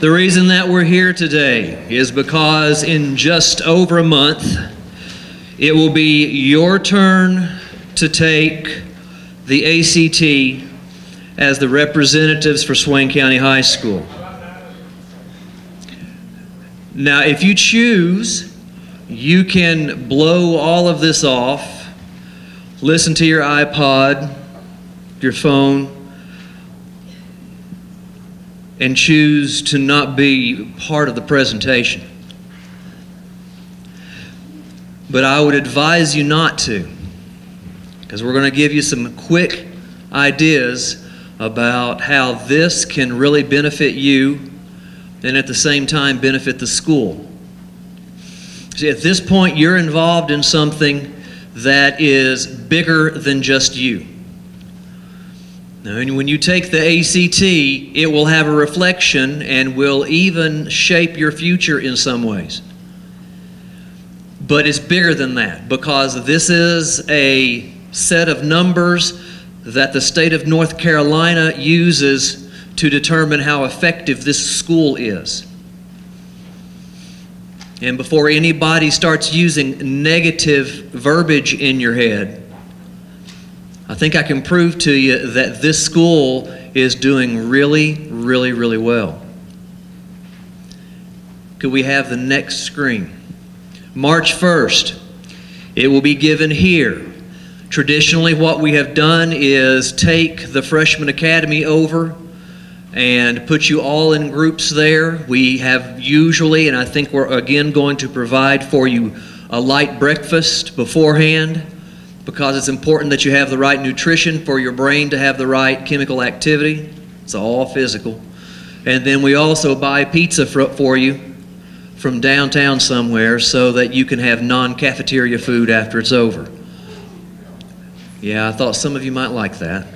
The reason that we're here today is because in just over a month, it will be your turn to take the ACT as the representatives for Swain County High School. Now, if you choose, you can blow all of this off, listen to your iPod, your phone, and choose to not be part of the presentation. But I would advise you not to, because we're going to give you some quick ideas about how this can really benefit you and at the same time benefit the school. See, at this point, you're involved in something that is bigger than just you. Now, when you take the ACT, it will have a reflection and will even shape your future in some ways. But it's bigger than that, because this is a set of numbers that the state of North Carolina uses to determine how effective this school is. And before anybody starts using negative verbiage in your head, I think I can prove to you that this school is doing really, really, really well. Could we have the next screen? March 1st, it will be given here. Traditionally, what we have done is take the Freshman Academy over and put you all in groups there. We have usually, and I think we're again going to provide for you a light breakfast beforehand, because it's important that you have the right nutrition for your brain to have the right chemical activity. It's all physical. And then we also buy pizza for you from downtown somewhere so that you can have non-cafeteria food after it's over. Yeah, I thought some of you might like that.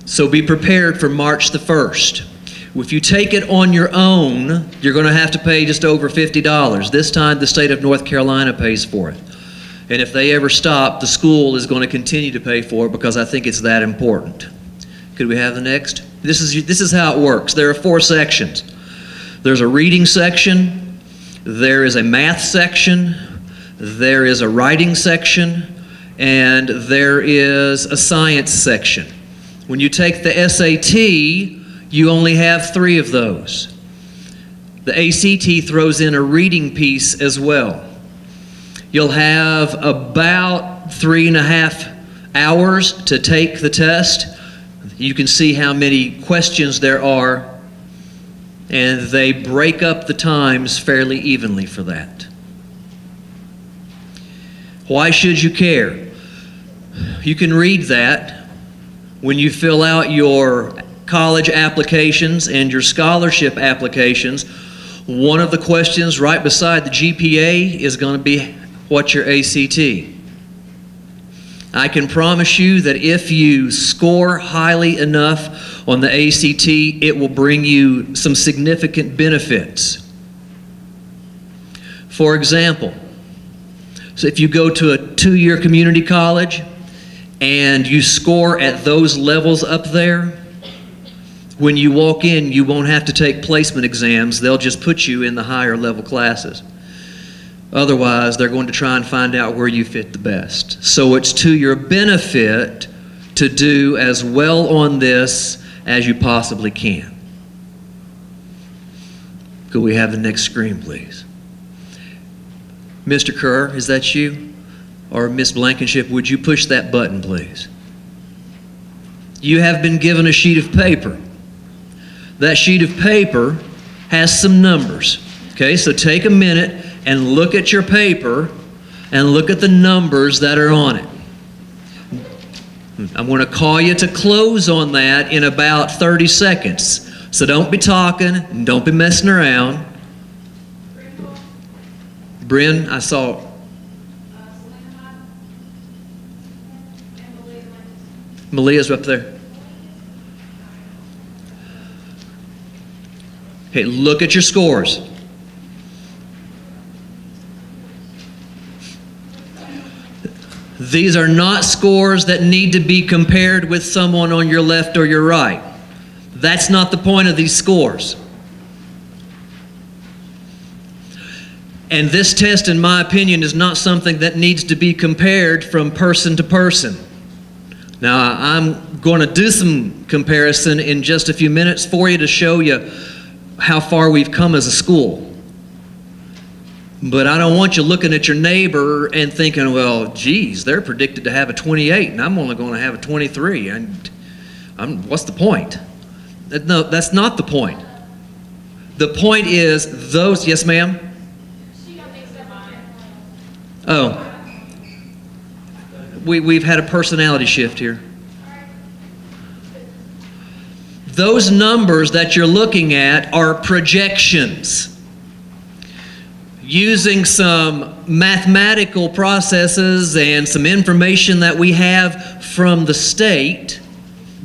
So be prepared for March the 1st. If you take it on your own, you're going to have to pay just over $50. This time the state of North Carolina pays for it. And if they ever stop, the school is going to continue to pay for it, because I think it's that important. Could we have the next? This is how it works. There are 4 sections. There's a reading section, there is a math section, there is a writing section, and there is a science section. When you take the SAT, you only have 3 of those. The ACT throws in a reading piece as well. You'll have about 3.5 hours to take the test. You can see how many questions there are, and they break up the times fairly evenly for that. Why should you care? You can read that when you fill out your college applications and your scholarship applications. One of the questions right beside the GPA is going to be, what's your ACT? I can promise you that if you score highly enough on the ACT, it will bring you some significant benefits. For example, so if you go to a 2-year community college and you score at those levels up there, when you walk in, you won't have to take placement exams. They'll just put you in the higher level classes. Otherwise, they're going to try and find out where you fit the best. So it's to your benefit to do as well on this as you possibly can. Could we have the next screen, please? Mr. Kerr, is that you? Or Miss Blankenship, would you push that button, please? You have been given a sheet of paper. That sheet of paper has some numbers. Okay, so take a minute and look at your paper and look at the numbers that are on it. I'm going to call you to close on that in about 30 seconds. So don't be talking and don't be messing around. Bryn, I saw. Malia's up there. Okay, look at your scores. These are not scores that need to be compared with someone on your left or your right. That's not the point of these scores. And this test, in my opinion, is not something that needs to be compared from person to person. Now, I'm going to do some comparison in just a few minutes for you to show you how far we've come as a school. But I don't want you looking at your neighbor and thinking, well, geez, they're predicted to have a 28, and I'm only going to have a 23. What's the point? No, that's not the point. The point is those, yes, ma'am? Oh. We've had a personality shift here. Those numbers that you're looking at are projections. Using some mathematical processes and some information that we have from the state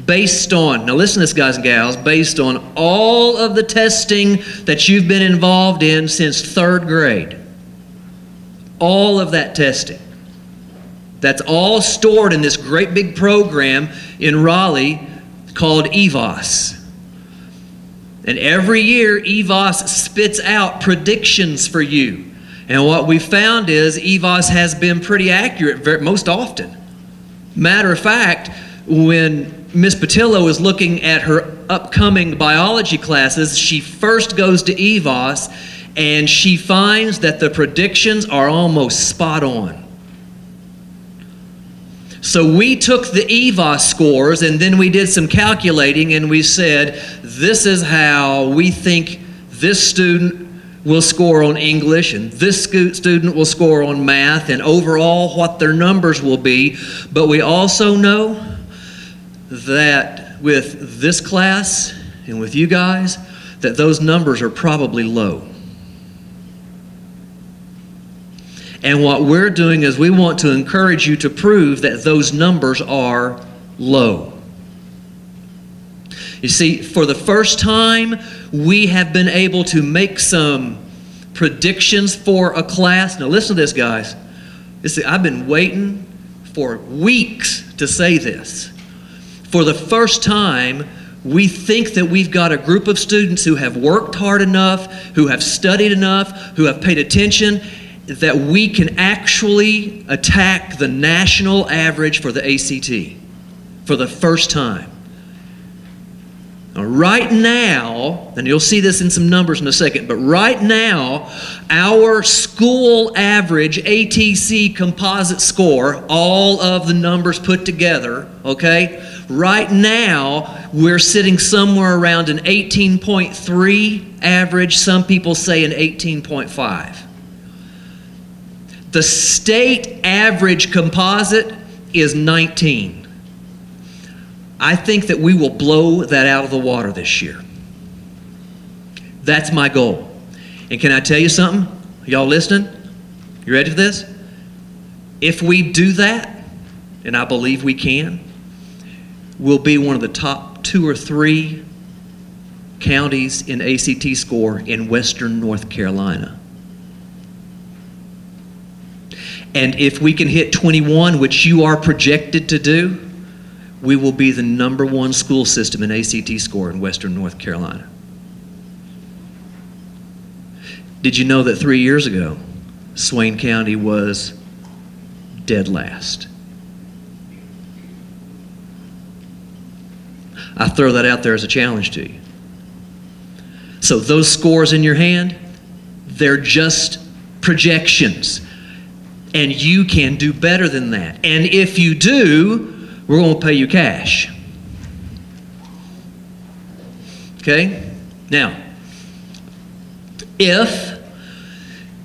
based on, now listen to this, guys and gals, based on all of the testing that you've been involved in since 3rd grade. All of that testing. That's all stored in this great big program in Raleigh called EVOS. And every year, EVOS spits out predictions for you. And what we found is EVOS has been pretty accurate most often. Matter of fact, when Miss Patillo is looking at her upcoming biology classes, she first goes to EVOS and she finds that the predictions are almost spot on. So we took the EVOS scores and then we did some calculating and we said, this is how we think this student will score on English and this student will score on math and overall what their numbers will be. But we also know that with this class and with you guys, that those numbers are probably low. And what we're doing is we want to encourage you to prove that those numbers are low. You see, for the first time, we have been able to make some predictions for a class. Now listen to this, guys. I've been waiting for weeks to say this. For the first time, we think that we've got a group of students who have worked hard enough, who have studied enough, who have paid attention, that we can actually attack the national average for the ACT for the first time. Now, right now, and you'll see this in some numbers in a second, but right now, our school average ATC composite score, all of the numbers put together, okay, right now, we're sitting somewhere around an 18.3 average. Some people say an 18.5. The state average composite is 19. I think that we will blow that out of the water this year. That's my goal. And can I tell you something? Y'all listening? You ready for this? If we do that, and I believe we can, we'll be one of the top 2 or 3 counties in ACT score in Western North Carolina. And if we can hit 21, which you are projected to do, we will be the #1 school system in ACT score in Western North Carolina. Did you know that 3 years ago, Swain County was dead last? I throw that out there as a challenge to you. So those scores in your hand, they're just projections. And you can do better than that. And if you do, we're going to pay you cash. Okay? Now, if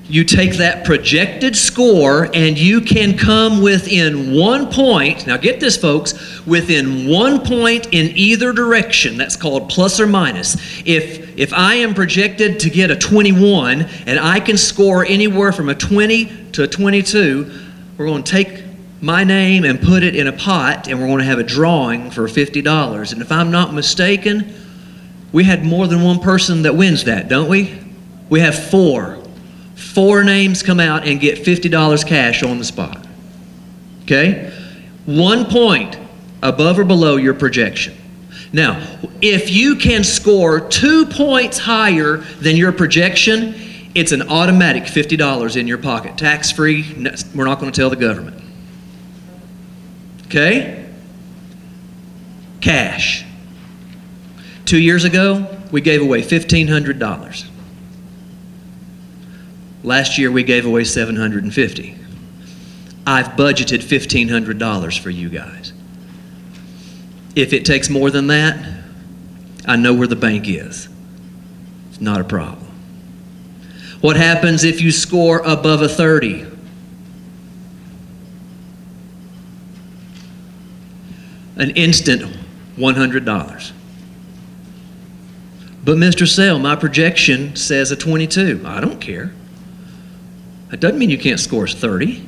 you take that projected score and you can come within 1 point, now get this, folks, within 1 point in either direction, that's called plus or minus. If I am projected to get a 21 and I can score anywhere from a 20 to a 22, we're going to take my name and put it in a pot and we're going to have a drawing for $50. And if I'm not mistaken, we had more than one person that wins that, don't we? We have 4. 4 names come out and get $50 cash on the spot. Okay? 1 point above or below your projection. Now, if you can score 2 points higher than your projection, it's an automatic $50 in your pocket. Tax-free, we're not going to tell the government. Okay? Cash. 2 years ago, we gave away $1,500. Last year, we gave away $750. I've budgeted $1,500 for you guys. If it takes more than that, I know where the bank is. It's not a problem. What happens if you score above a 30? An instant $100. But Mr. Sale, my projection says a 22. I don't care. That doesn't mean you can't score 30.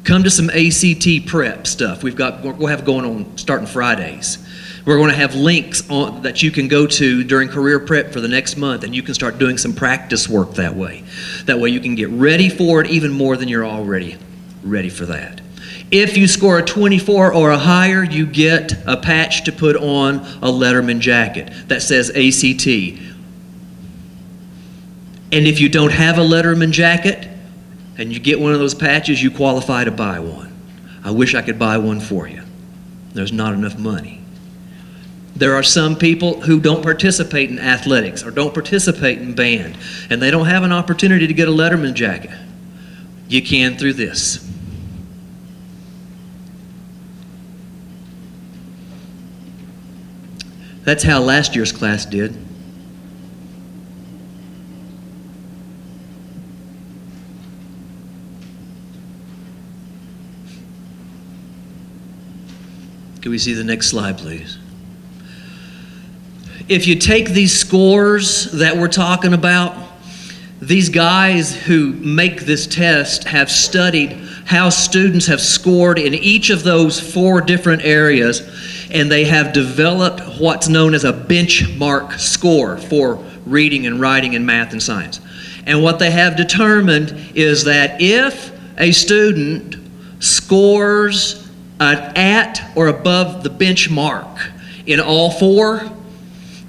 Come to some ACT prep stuff we'll have going on starting Fridays. We're going to have links on that you can go to during career prep for the next month, and you can start doing some practice work that way. That way you can get ready for it even more than you're already ready for that. If you score a 24 or a higher, you get a patch to put on a Letterman jacket that says ACT. And if you don't have a Letterman jacket and you get one of those patches, you qualify to buy one. I wish I could buy one for you. There's not enough money. There are some people who don't participate in athletics or don't participate in band, and they don't have an opportunity to get a Letterman jacket. You can through this. That's how last year's class did. Can we see the next slide, please? If you take these scores that we're talking about, these guys who make this test have studied how students have scored in each of those 4 different areas, and they have developed what's known as a benchmark score for reading and writing and math and science. And what they have determined is that if a student scores at or above the benchmark in all 4,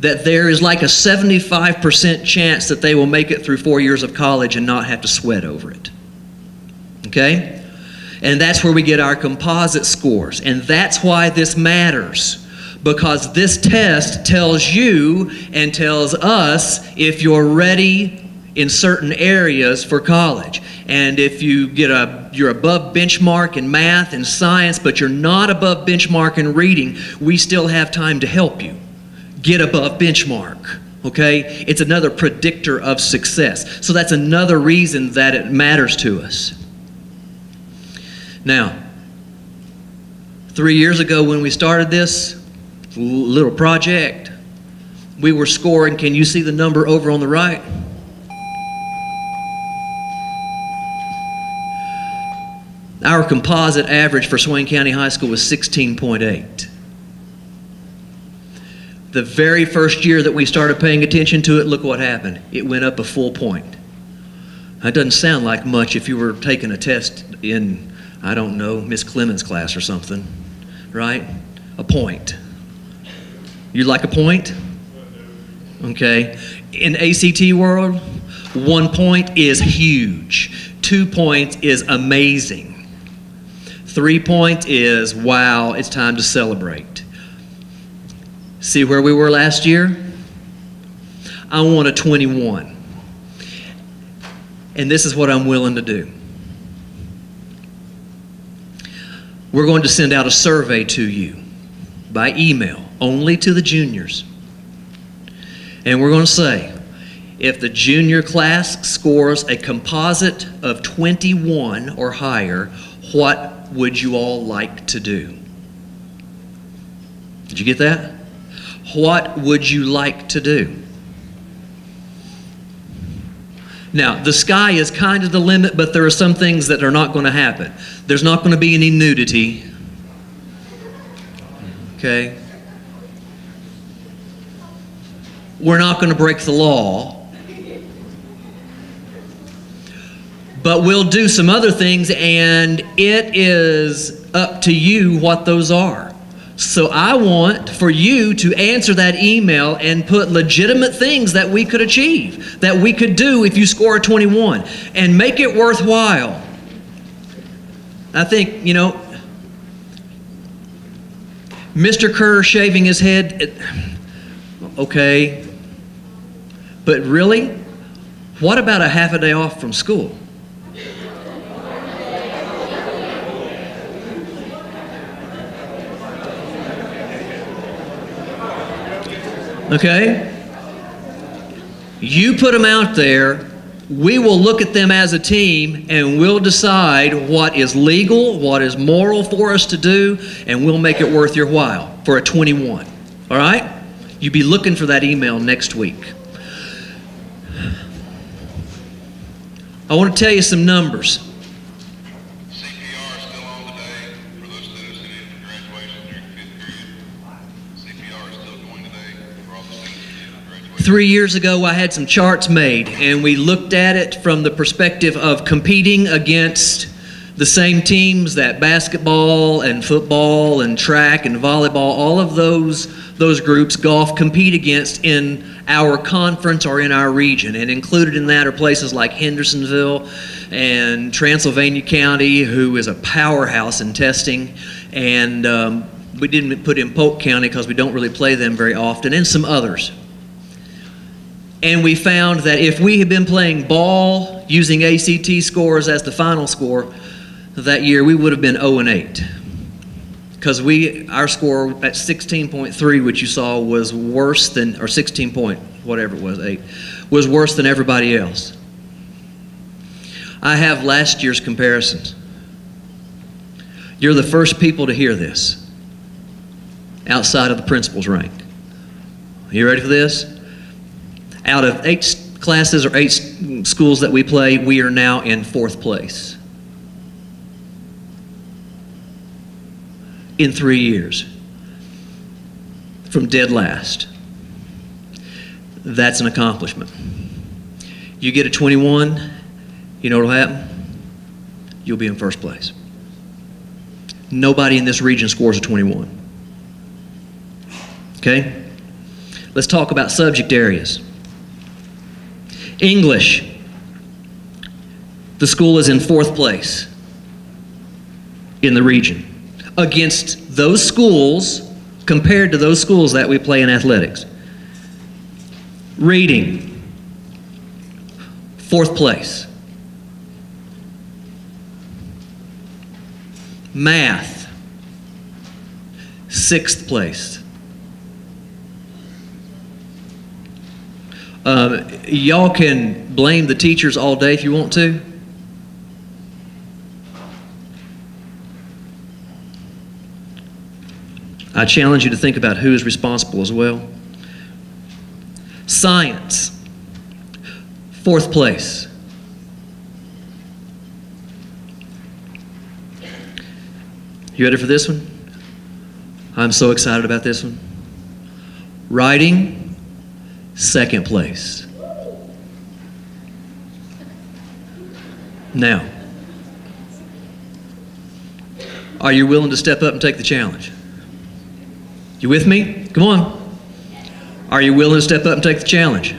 that there is like a 75% chance that they will make it through 4 years of college and not have to sweat over it. Okay? And that's where we get our composite scores. And that's why this matters. Because this test tells you and tells us if you're ready in certain areas for college. And if you you're above benchmark in math and science, but you're not above benchmark in reading, we still have time to help you get above benchmark. Okay? It's another predictor of success. So that's another reason that it matters to us. Now, 3 years ago when we started this little project, we were scoring, can you see the number over on the right? Our composite average for Swain County High School was 16.8. The very first year that we started paying attention to it, look what happened. It went up a full point. That doesn't sound like much if you were taking a test in, I don't know, Miss Clemens' class or something, right? A point. You like a point? Okay. In ACT world, 1 point is huge. 2 points is amazing. 3 points is, wow, it's time to celebrate. See where we were last year? I want a 21. And this is what I'm willing to do. We're going to send out a survey to you by email, only to the juniors. And we're going to say, if the junior class scores a composite of 21 or higher, what would you all like to do? Did you get that? What would you like to do? Now, the sky is kind of the limit, but there are some things that are not going to happen. There's not going to be any nudity. Okay? We're not going to break the law. But we'll do some other things, and it is up to you what those are. So I want for you to answer that email and put legitimate things that we could achieve, that we could do if you score a 21, and make it worthwhile. I think, you know, Mr. Kerr shaving his head, okay, but really, what about a half a day off from school? Okay? You put them out there, we will look at them as a team, and we'll decide what is legal, what is moral for us to do, and we'll make it worth your while for a 21. All right? You'll be looking for that email next week. I want to tell you some numbers. CPR is still on today for those students who needed for graduation during the 5th period. CPR is still going today for all the students who needed for graduation. 3 years ago, I had some charts made, and we looked at it from the perspective of competing against the same teams that basketball and football and track and volleyball, all of those groups, golf, compete against in our conference or in our region. And included in that are places like Hendersonville and Transylvania County, who is a powerhouse in testing. And we didn't put in Polk County because we don't really play them very often, and some others. And we found that if we had been playing ball using ACT scores as the final score that year, we would have been 0-8. Because our score at 16.3, which you saw, was worse than, or 16 point, whatever it was, 8, was worse than everybody else. I have last year's comparisons. You're the first people to hear this outside of the principal's rank. You ready for this? Out of 8 classes or 8 schools that we play, we are now in 4th place. In 3 years, from dead last. That's an accomplishment. You get a 21, you know what'll happen? You'll be in 1st place. Nobody in this region scores a 21. Okay? Let's talk about subject areas. English. The school is in 4th place in the region, against those schools, compared to those schools that we play in athletics. Reading, 4th place. Math, 6th place. Y'all can blame the teachers all day if you want to. I challenge you to think about who is responsible as well. Science, 4th place. You ready for this one? I'm so excited about this one. Writing, 2nd place. Now, are you willing to step up and take the challenge? You with me? Come on. Are you willing to step up and take the challenge?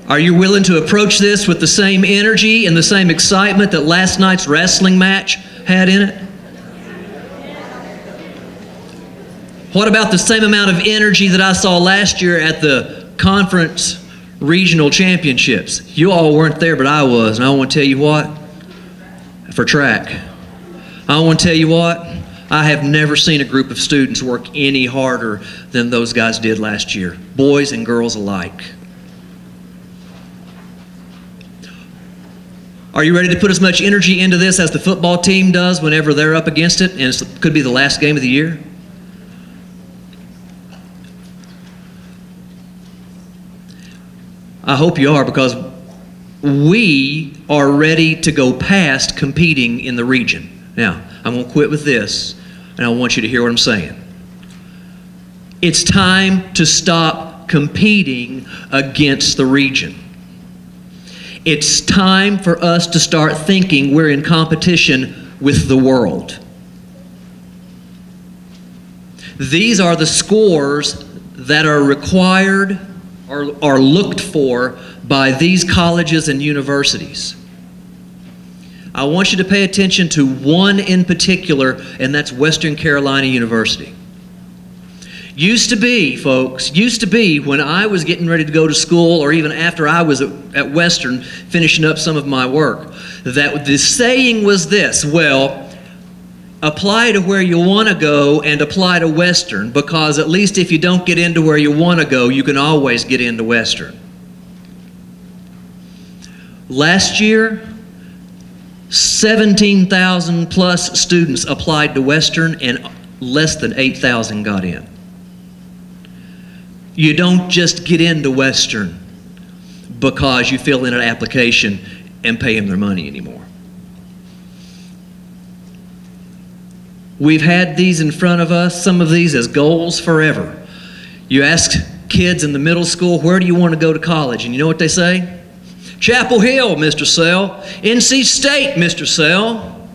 Are you willing to approach this with the same energy and the same excitement that last night's wrestling match had in it? What about the same amount of energy that I saw last year at the conference regional championships? You all weren't there, but I was, and I want to tell you what, for track, I want to tell you what, I have never seen a group of students work any harder than those guys did last year, boys and girls alike. Are you ready to put as much energy into this as the football team does whenever they're up against it, and it could be the last game of the year? I hope you are, because we are ready to go past competing in the region. Now, I'm going to quit with this, and I want you to hear what I'm saying. It's time to stop competing against the region. It's time for us to start thinking we're in competition with the world. These are the scores that are required or are looked for by these colleges and universities. I want you to pay attention to one in particular, and that's Western Carolina University. Used to be, folks, when I was getting ready to go to school, or even after I was at Western finishing up some of my work, that the saying was this: well, apply to where you want to go and apply to Western, because at least if you don't get into where you want to go, you can always get into Western. Last year, 17,000 plus students applied to Western and less than 8,000 got in. You don't just get into Western because you fill in an application and pay them their money anymore. We've had these in front of us, some of these as goals forever. You ask kids in the middle school, where do you want to go to college? And you know what they say? Chapel Hill, Mr. Sell. NC State, Mr. Sell.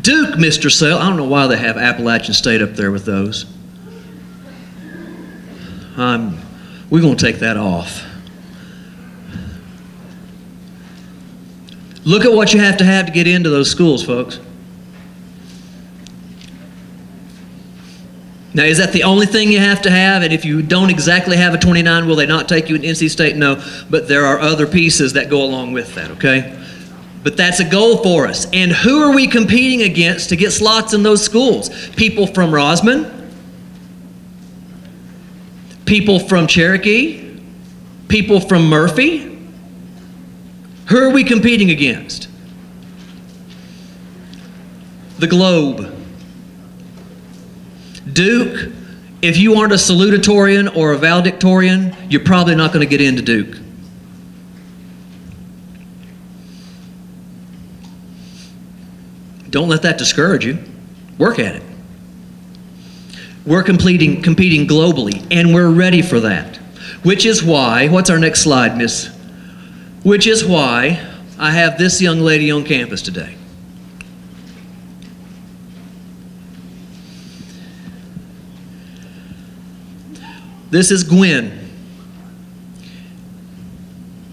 Duke, Mr. Sell. I don't know why they have Appalachian State up there with those. We're going to take that off. Look at what you have to get into those schools, folks. Now, is that the only thing you have to have? And if you don't exactly have a 29, will they not take you in NC State? No, but there are other pieces that go along with that, okay? But that's a goal for us. And who are we competing against to get slots in those schools? People from Rosman, people from Cherokee, people from Murphy. Who are we competing against? The Globe. Duke, if you aren't a salutatorian or a valedictorian, you're probably not going to get into Duke. Don't let that discourage you. Work at it. We're competing globally, and we're ready for that. Which is why, what's our next slide, miss? Which is why I have this young lady on campus today. This is Gwen.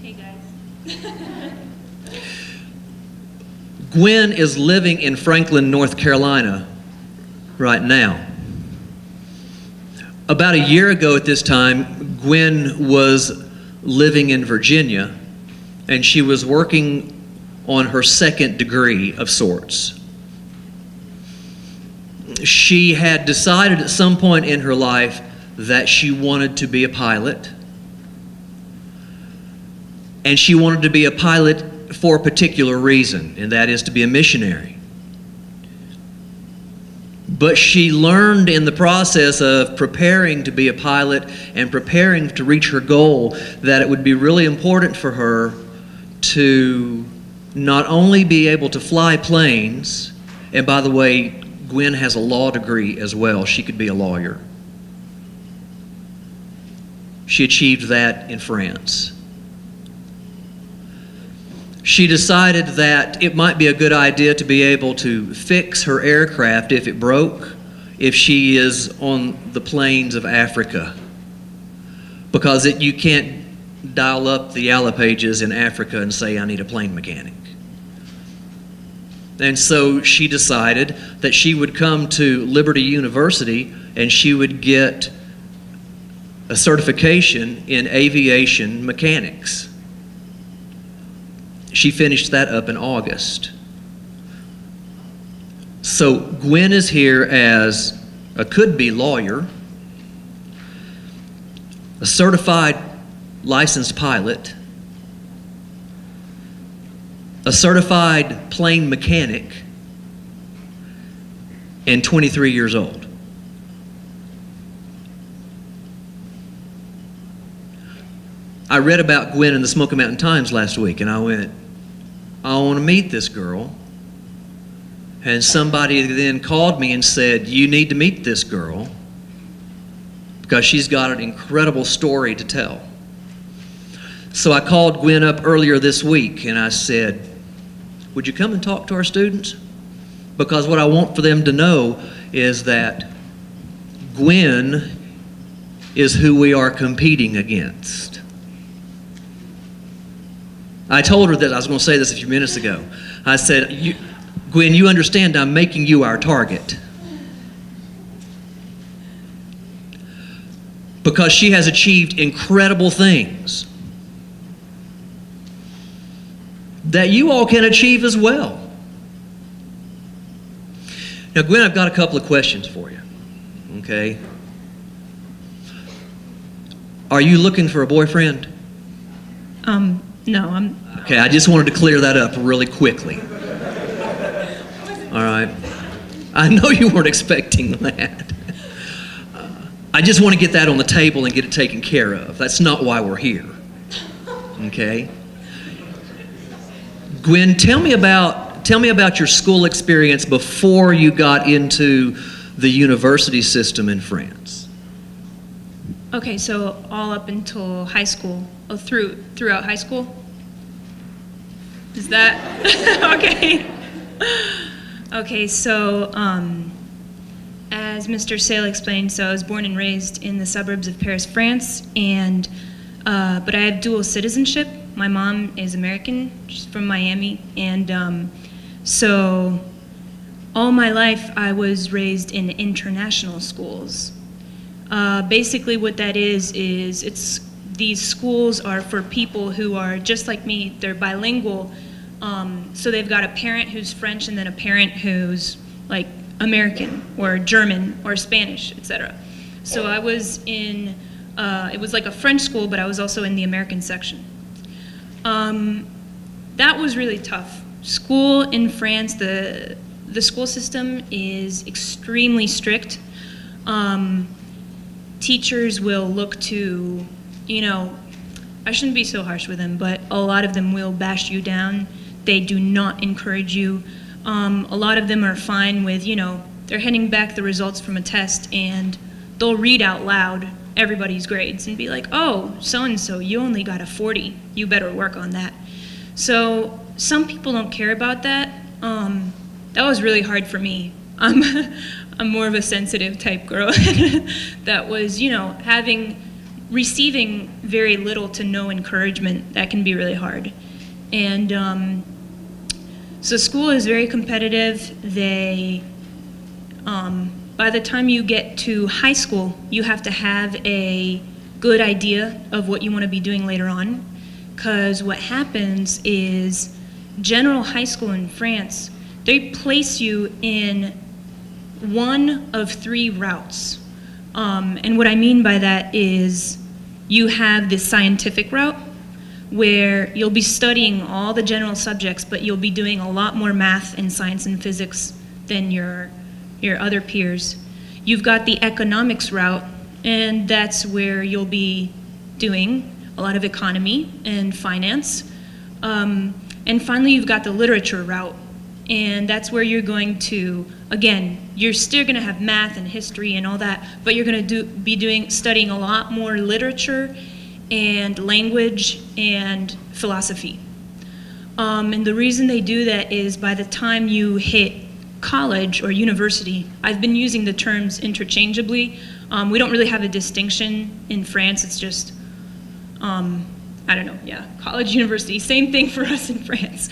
Hey, guys. Gwen is living in Franklin, North Carolina right now. About a year ago at this time, Gwen was living in Virginia, and she was working on her second degree of sorts. She had decided at some point in her life that she wanted to be a pilot, and she wanted to be a pilot for a particular reason, and that is to be a missionary. But she learned in the process of preparing to be a pilot and preparing to reach her goal that it would be really important for her to not only be able to fly planes, and by the way, Gwen has a law degree as well. She could be a lawyer. She achieved that in France. She decided that it might be a good idea to be able to fix her aircraft if it broke, if she is on the plains of Africa, because you can't dial up the yellow pages in Africa and say, I need a plane mechanic. And so she decided that she would come to Liberty University and she would get a certification in aviation mechanics. She finished that up in August. So Gwen is here as a could-be lawyer, a certified licensed pilot, a certified plane mechanic, and 23 years old. I read about Gwen in the Smoky Mountain Times last week, and I went, I want to meet this girl. And somebody then called me and said, you need to meet this girl because she's got an incredible story to tell. So I called Gwen up earlier this week, and I said, would you come and talk to our students? Because what I want for them to know is that Gwen is who we are competing against. I told her that I was going to say this a few minutes ago. I said, Gwen, you understand I'm making you our target. Because she has achieved incredible things that you all can achieve as well. Now, Gwen, I've got a couple of questions for you, okay? Are you looking for a boyfriend? No, I'm... Okay, I just wanted to clear that up really quickly. All right. I know you weren't expecting that. I just want to get that on the table and get it taken care of. That's not why we're here, okay? Gwen, tell me about your school experience before you got into the university system in France. Okay, so all up until high school, throughout high school? Is that, okay. Okay, so as Mr. Sale explained, so I was born and raised in the suburbs of Paris, France, and but I have dual citizenship. My mom is American, she's from Miami, and so all my life I was raised in international schools. Basically what that is these schools are for people who are just like me. They're bilingual, so they've got a parent who's French and then a parent who's like American or German or Spanish, etc. So I was in, it was like a French school, but I was also in the American section. That was really tough. School in France, the school system is extremely strict. Teachers will look to, you know, I shouldn't be so harsh with them, but a lot of them will bash you down. They do not encourage you. A lot of them are fine with, you know, they're handing back the results from a test and they'll read out loud everybody's grades and be like, oh, so-and-so, you only got a 40. You better work on that. So some people don't care about that. That was really hard for me. I'm more of a sensitive type girl that was, you know, receiving very little to no encouragement. That can be really hard. And so school is very competitive. By the time you get to high school, you have to have a good idea of what you want to be doing later on. Because what happens is general high school in France, they place you in one of 3 routes. And what I mean by that is you have the scientific route where you'll be studying all the general subjects, but you'll be doing a lot more math and science and physics than your other peers. You've got the economics route, and that's where you'll be doing a lot of economy and finance. And finally, you've got the literature route, and that's where you're going to, again, you're still going to have math and history and all that, but you're going to studying a lot more literature and language and philosophy. And the reason they do that is by the time you hit college or university, I've been using the terms interchangeably. We don't really have a distinction in France. It's just, I don't know, yeah, college, university, same thing for us in France.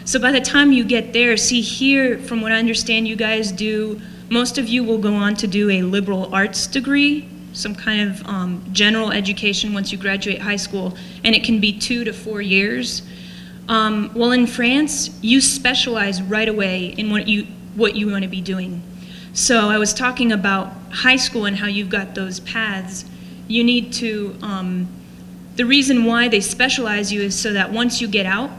So by the time you get there, see here, from what I understand you guys do, most of you will go on to do a liberal arts degree, some kind of general education once you graduate high school, and it can be 2 to 4 years. Well, in France, you specialize right away in what you want to be doing. So I was talking about high school and how you've got those paths. You need to, the reason why they specialize you is so that once you get out,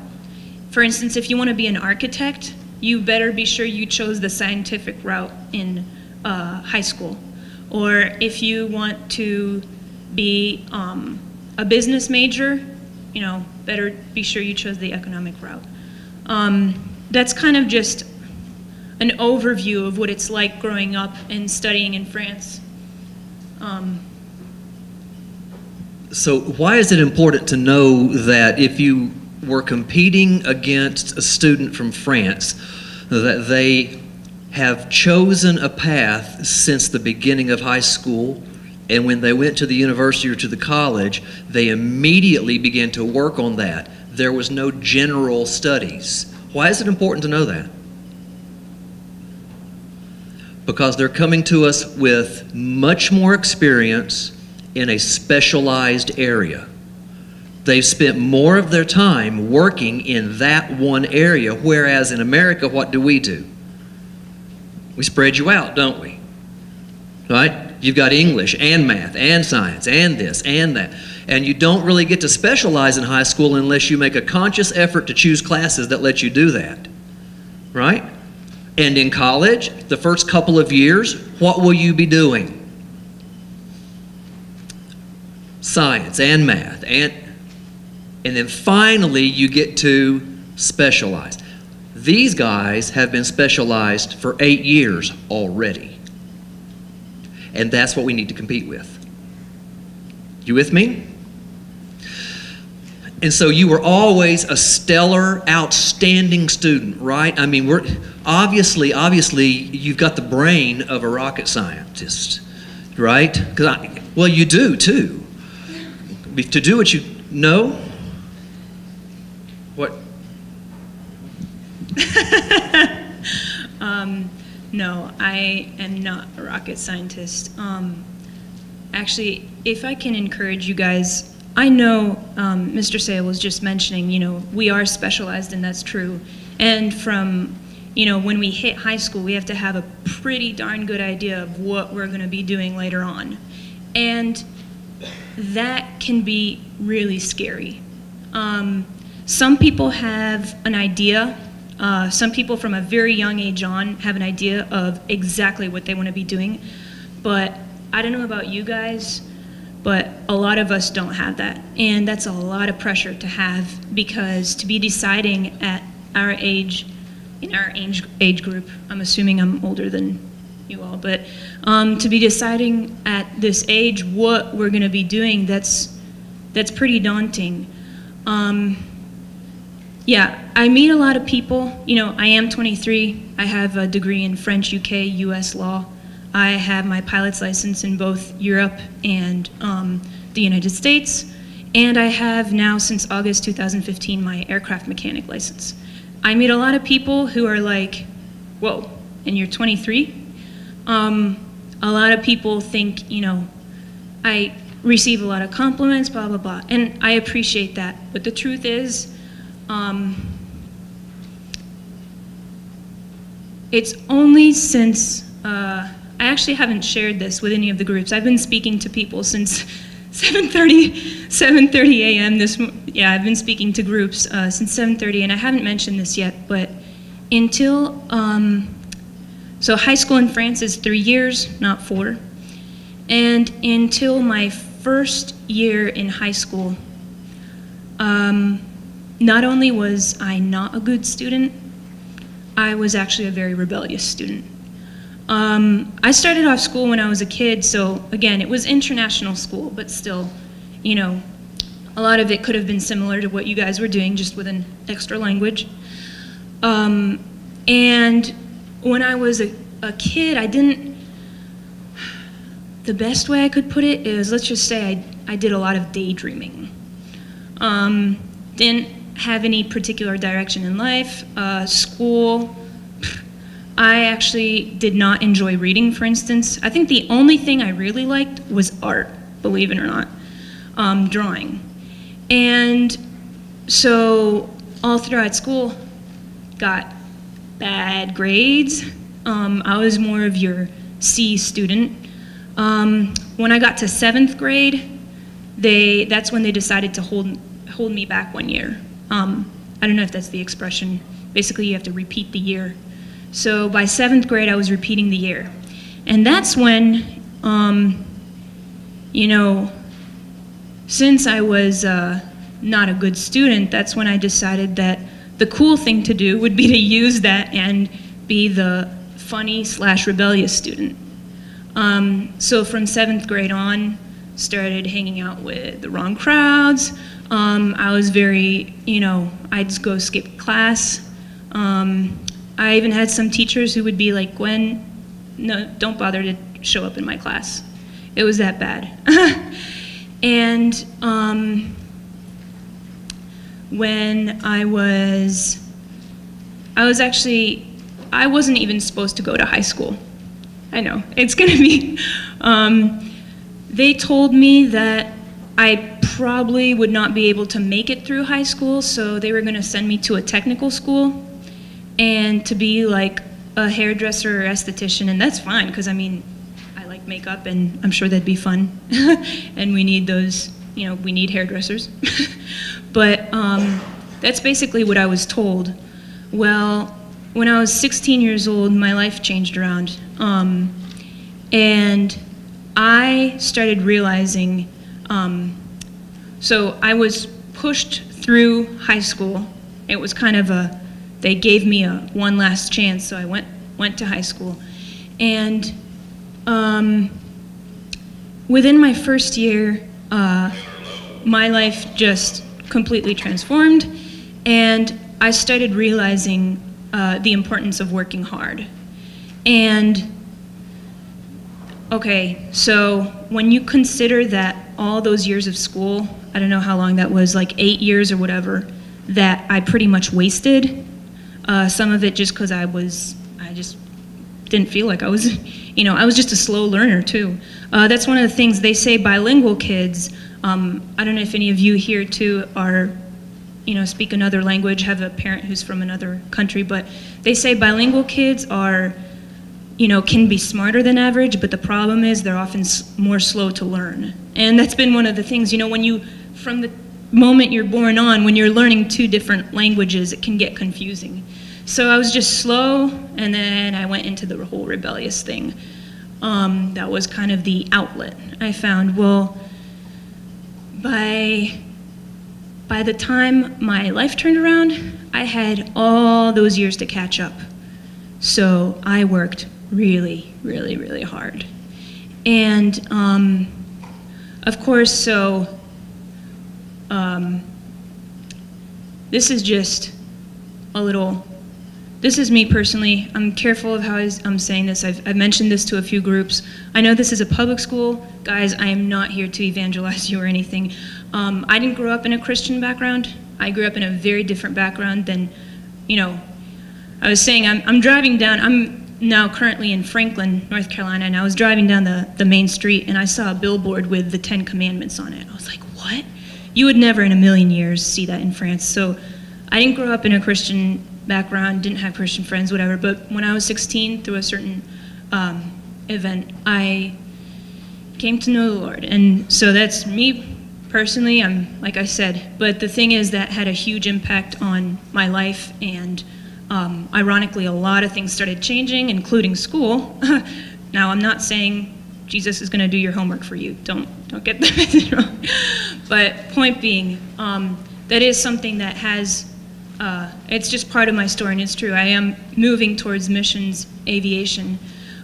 for instance, if you want to be an architect, you better be sure you chose the scientific route in high school. Or if you want to be a business major, you know, better be sure you chose the economic route. That's kind of just an overview of what it's like growing up and studying in France. So why is it important to know that if you were competing against a student from France, that they have chosen a path since the beginning of high school, and when they went to the university or to the college, they immediately began to work on that. There was no general studies. Why is it important to know that? Because they're coming to us with much more experience in a specialized area. They've spent more of their time working in that one area, whereas in America, what do? We spread you out, don't we? Right? You've got English and math and science and this and that. And you don't really get to specialize in high school unless you make a conscious effort to choose classes that let you do that. Right? And in college, the first couple of years, what will you be doing? Science and math. And then finally you get to specialize. These guys have been specialized for 8 years already. And that's what we need to compete with. You with me? And so you were always a stellar, outstanding student, right? I mean, obviously you've got the brain of a rocket scientist, right? Well, you do too. To do what you know. What? No, I am not a rocket scientist. Actually, if I can encourage you guys, I know Mr. Sale was just mentioning, we are specialized, and that's true. And from, when we hit high school, we have to have a pretty darn good idea of what we're going to be doing later on. And that can be really scary. Some people have an idea. Some people from a very young age on have an idea of exactly what they want to be doing. But I don't know about you guys, but a lot of us don't have that. And that's a lot of pressure to have, because to be deciding at our age, in our age group, I'm assuming I'm older than you all, but to be deciding at this age what we're going to be doing, that's pretty daunting. Yeah, I meet a lot of people. I am 23. I have a degree in French, UK, US law. I have my pilot's license in both Europe and the United States. And I have now, since August 2015, my aircraft mechanic license. I meet a lot of people who are like, whoa, and you're 23? A lot of people think, I receive a lot of compliments, blah, blah, blah. And I appreciate that. But the truth is, it's only since, I actually haven't shared this with any of the groups. I've been speaking to people since 7:30 a.m. I've been speaking to groups since 7:30, and I haven't mentioned this yet, but until, so high school in France is 3 years, not 4. And until my first year in high school, not only was I not a good student, I was actually a very rebellious student. I started off school when I was a kid, so again, it was international school, but still, a lot of it could have been similar to what you guys were doing, just with an extra language. And when I was a kid, the best way I could put it is, let's just say I did a lot of daydreaming. Didn't have any particular direction in life. School, I actually did not enjoy reading, for instance. I think the only thing I really liked was art, believe it or not, drawing. And so all throughout school, got bad grades. I was more of your C student. When I got to 7th grade, that's when they decided to hold me back 1 year. I don't know if that's the expression. Basically, you have to repeat the year. So by 7th grade, I was repeating the year. And that's when, since I was not a good student, that's when I decided that the cool thing to do would be to use that and be the funny/rebellious student. So from 7th grade on, started hanging out with the wrong crowds. I was very, I'd just go skip class. I even had some teachers who would be like, Gwen, no, don't bother to show up in my class. It was that bad. And when I wasn't even supposed to go to high school. I know, it's gonna be, they told me that I probably would not be able to make it through high school, so they were gonna send me to a technical school and to be like a hairdresser or esthetician, and that's fine, because I mean, I like makeup and I'm sure that'd be fun. And we need those, you know, we need hairdressers. But that's basically what I was told. Well, when I was 16 years old, my life changed around. And I started realizing, so I was pushed through high school. It was kind of they gave me a one last chance, so I went to high school. And within my first year, my life just completely transformed, and I started realizing the importance of working hard. And okay, so when you consider that all those years of school, I don't know how long that was, like 8 years or whatever, that I pretty much wasted, some of it just because I just didn't feel like I was, you know, I was just a slow learner too. That's one of the things they say bilingual kids, I don't know if any of you here too are, you know, speak another language, have a parent who's from another country, but they say bilingual kids are, you know, can be smarter than average, but the problem is they're often more slow to learn. And that's been one of the things, you know, when you, from the moment you're born on, when you're learning 2 different languages, it can get confusing. So I was just slow, and then I went into the whole rebellious thing. That was kind of the outlet I found. Well, by the time my life turned around, I had all those years to catch up. So I worked really, really, really hard. And of course, so this is just a little, this is me personally. I'm careful of how I'm saying this. I've mentioned this to a few groups. I know this is a public school. Guys, I am not here to evangelize you or anything. I didn't grow up in a Christian background. I grew up in a very different background than, you know, I was saying I'm driving down, I'm now currently in Franklin, North Carolina, and I was driving down the main street and I saw a billboard with the 10 Commandments on it. I was like, what? You would never in a million years see that in France. So I didn't grow up in a Christian background, didn't have Christian friends, whatever, but when I was 16, through a certain event, I came to know the Lord. And so that's me personally, I'm, like I said, but the thing is that had a huge impact on my life, and ironically, a lot of things started changing, including school. Now, I'm not saying Jesus is going to do your homework for you. Don't get the message wrong. But point being, that is something that has, it's just part of my story, and it's true. I am moving towards missions, aviation.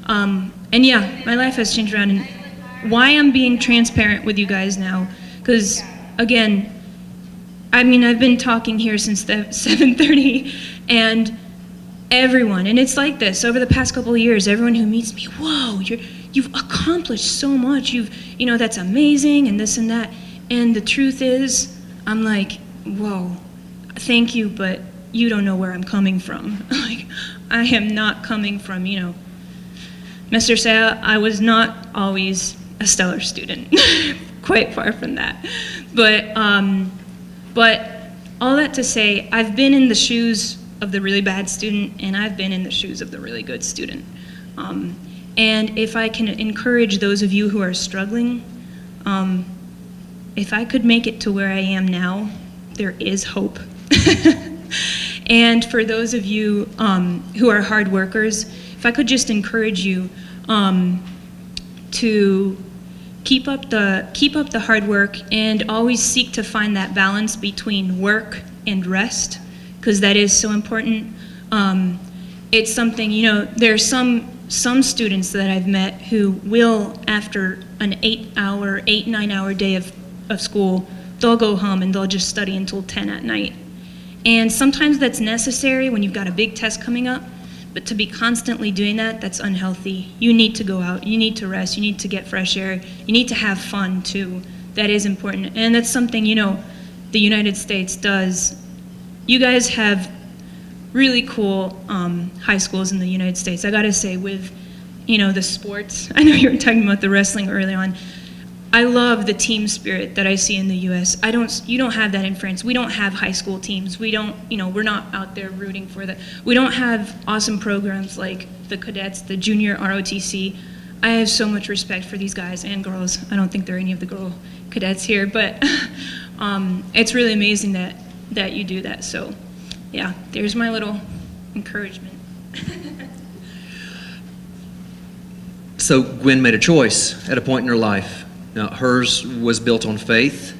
And yeah, my life has changed around. And why I'm being transparent with you guys now, because again, I mean, I've been talking here since 7:30, and everyone, and it's like this over the past couple of years, everyone who meets me, whoa, you've accomplished so much, you know, that's amazing, and this and that. And the truth is, I'm like, whoa, thank you, but you don't know where I'm coming from. Like, I am not coming from, you know, Mr. Saya, I was not always a stellar student, quite far from that. But all that to say, I've been in the shoes of the really bad student, and I've been in the shoes of the really good student. And if I can encourage those of you who are struggling, if I could make it to where I am now, there is hope. And for those of you who are hard workers, if I could just encourage you to keep up the hard work, and always seek to find that balance between work and rest, because that is so important. It's something, you know, there's some students that I've met who will, after an 9-hour day of school, they'll go home and they'll just study until 10 at night. And sometimes that's necessary when you've got a big test coming up, But to be constantly doing that, that's unhealthy. You need to go out, you need to rest, you need to get fresh air, you need to have fun too. That is important. And that's something, you know, the United States does. You guys have really cool high schools in the United States. I gotta say, with, you know, the sports, I know you were talking about the wrestling early on. I love the team spirit that I see in the U.S. You don't have that in France. We don't have high school teams. We don't, you know, we're not out there rooting for that. We don't have awesome programs like the cadets, the junior ROTC. I have so much respect for these guys and girls. I don't think there are any of the girl cadets here, but it's really amazing that you do that. So, yeah, there's my little encouragement. So Gwen made a choice at a point in her life. Now, hers was built on faith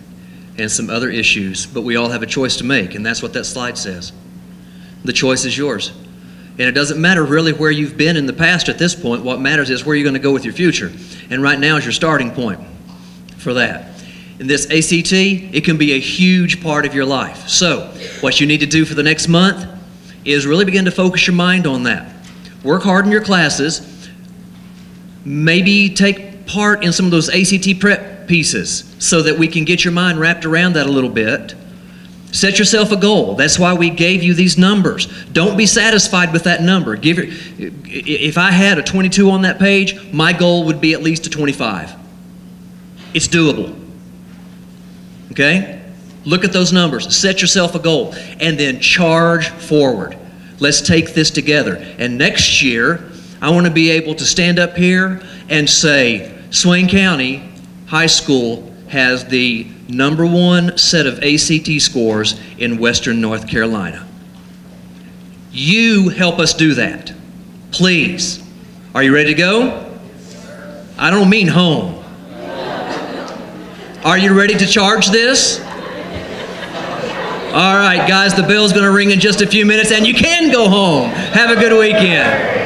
and some other issues, but we all have a choice to make, and that's what that slide says. The choice is yours. And it doesn't matter really where you've been in the past at this point. What matters is where you're going to go with your future. And right now is your starting point for that. And this ACT, it can be a huge part of your life. So what you need to do for the next month is really begin to focus your mind on that. Work hard in your classes. Maybe take part in some of those ACT prep pieces so that we can get your mind wrapped around that a little bit. Set yourself a goal. That's why we gave you these numbers. Don't be satisfied with that number. If I had a 22 on that page, my goal would be at least a 25. It's doable. Okay? Look at those numbers. Set yourself a goal. And then charge forward. Let's take this together. And next year, I want to be able to stand up here and say, Swain County High School has the #1 set of ACT scores in Western North Carolina. You help us do that. Please. Are you ready to go? I don't mean home. Are you ready to charge this? All right, guys, the bell's going to ring in just a few minutes, and you can go home. Have a good weekend.